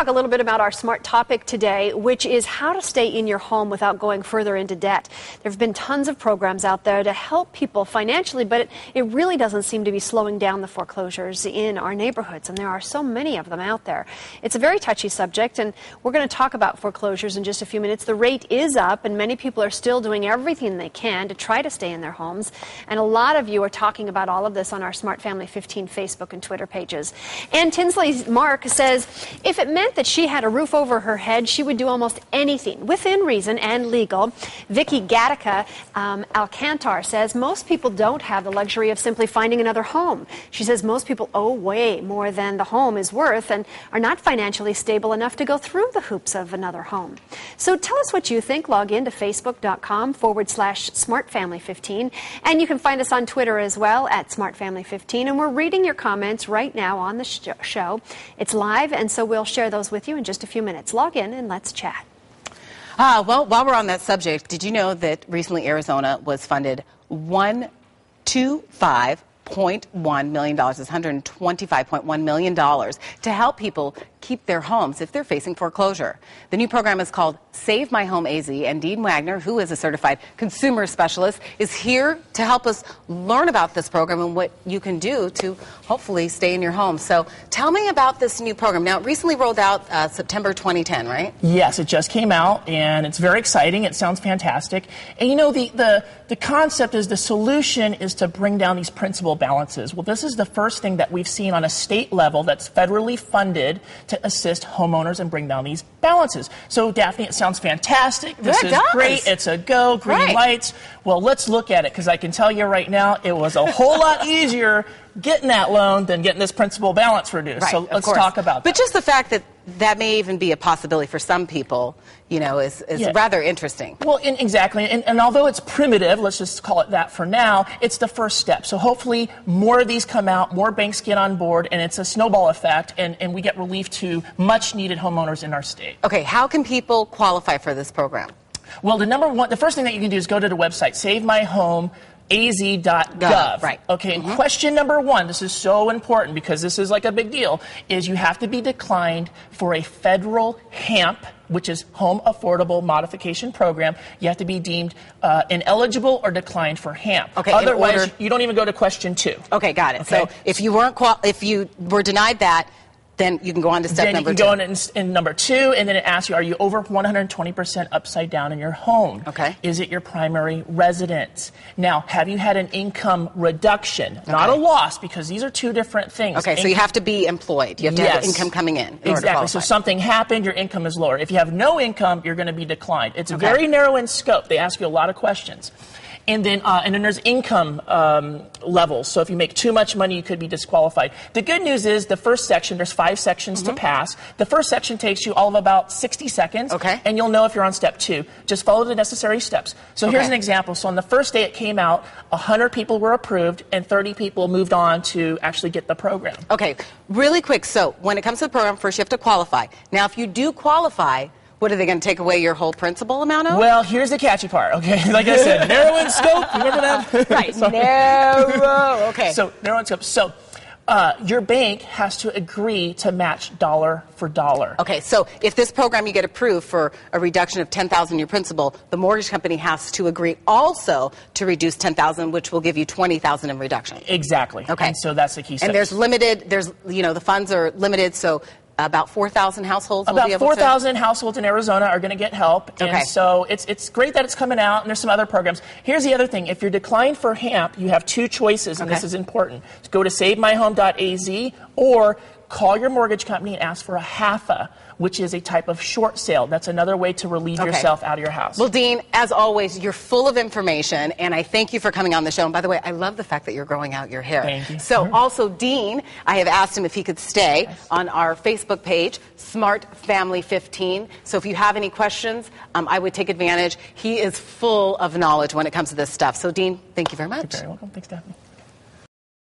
a little bit about our smart topic today, which is how to stay in your home without going further into debt. There have been tons of programs out there to help people financially, but it really doesn't seem to be slowing down the foreclosures in our neighborhoods, and there are so many of them out there. It's a very touchy subject, and we're going to talk about foreclosures in just a few minutes. The rate is up, and many people are still doing everything they can to try to stay in their homes, and a lot of you are talking about all of this on our Smart Family 15 Facebook and Twitter pages. And Tinsley's Mark says, if it meant that she had a roof over her head, she would do almost anything within reason and legal. Vicky Gattaca Alcantar says, most people don't have the luxury of simply finding another home. She says most people owe way more than the home is worth and are not financially stable enough to go through the hoops of another home. So tell us what you think. Log in to facebook.com/smartfamily15, and you can find us on Twitter as well at smartfamily15, and we're reading your comments right now on the show. It's live, and so we'll share those with you in just a few minutes. Log in and let's chat. Well, while we're on that subject, did you know that recently Arizona was funded $125.1 million, that's $125.1 million, to help people keep their homes if they're facing foreclosure. The new program is called Save My Home AZ, and Dean Wagner, who is a certified consumer specialist, is here to help us learn about this program and what you can do to hopefully stay in your home. So tell me about this new program. Now, it recently rolled out September 2010, right? Yes, it just came out, and it's very exciting. It sounds fantastic. And you know, the concept is, the solution is to bring down these principal balances. Well, this is the first thing that we've seen on a state level that's federally funded to assist homeowners and bring down these balances. So, Daphne, it sounds fantastic. This is great. It's a go. Green lights. Well, let's look at it, because I can tell you right now, it was a whole lot easier getting that loan than getting this principal balance reduced. Right, so let's talk about that. But just the fact that that may even be a possibility for some people, you know, is rather interesting. Well, exactly. And although it's primitive, let's just call it that for now, it's the first step. So hopefully more of these come out, more banks get on board, and it's a snowball effect, and we get relief to much needed homeowners in our state. Okay, how can people qualify for this program? Well, the first thing that you can do is go to the website, savemyhomeaz.gov. Right. Okay, question number one, this is so important because this is like a big deal, is you have to be declined for a federal HAMP, which is Home Affordable Modification Program. You have to be deemed ineligible or declined for HAMP. Okay, otherwise, you don't even go to question two. Okay, got it. Okay? So if you were denied that, then you can go on to step number two. Then you can go in number two, and then it asks you, are you over 120% upside down in your home? Okay. Is it your primary residence? Now, have you had an income reduction? Not a loss, because these are two different things. Okay, so you have to be employed. You have to have income coming in order to qualify. So something happened, your income is lower. If you have no income, you're going to be declined. It's very narrow in scope. They ask you a lot of questions. And then there's income levels. So if you make too much money, you could be disqualified. The good news is the first section, there's 5 sections to pass. The first section takes you all of about 60 seconds. Okay. And you'll know if you're on step 2. Just follow the necessary steps. So here's an example. So on the first day it came out, 100 people were approved and 30 people moved on to actually get the program. Okay. Really quick. So when it comes to the program, first you have to qualify. Now, if you do qualify, what, are they going to take away your whole principal amount of? Well, here's the catchy part, okay? Like I said, narrow in scope. You remember that? Right, narrow. Okay. So, narrow in scope. So, your bank has to agree to match dollar for dollar. Okay, so if this program you get approved for a reduction of $10,000 in your principal, the mortgage company has to agree also to reduce $10,000, which will give you $20,000 in reduction. Exactly. Okay. And so that's the key step. And there's the funds are limited, so about 4,000 households will be able to? About 4,000 households in Arizona are going to get help. Okay. And so it's great that it's coming out, and there's some other programs. Here's the other thing. If you're declined for HAMP, you have 2 choices, and this is important. Go to savemyhome.az or call your mortgage company and ask for a HAFA, which is a type of short sale. That's another way to relieve yourself out of your house. Well, Dean, as always, you're full of information, and I thank you for coming on the show. And by the way, I love the fact that you're growing out your hair. Thank you. So also, Dean, I have asked him if he could stay on our Facebook page, Smart Family 15. So if you have any questions, I would take advantage. He is full of knowledge when it comes to this stuff. So, Dean, thank you very much. You're very welcome. Thanks, Daphne.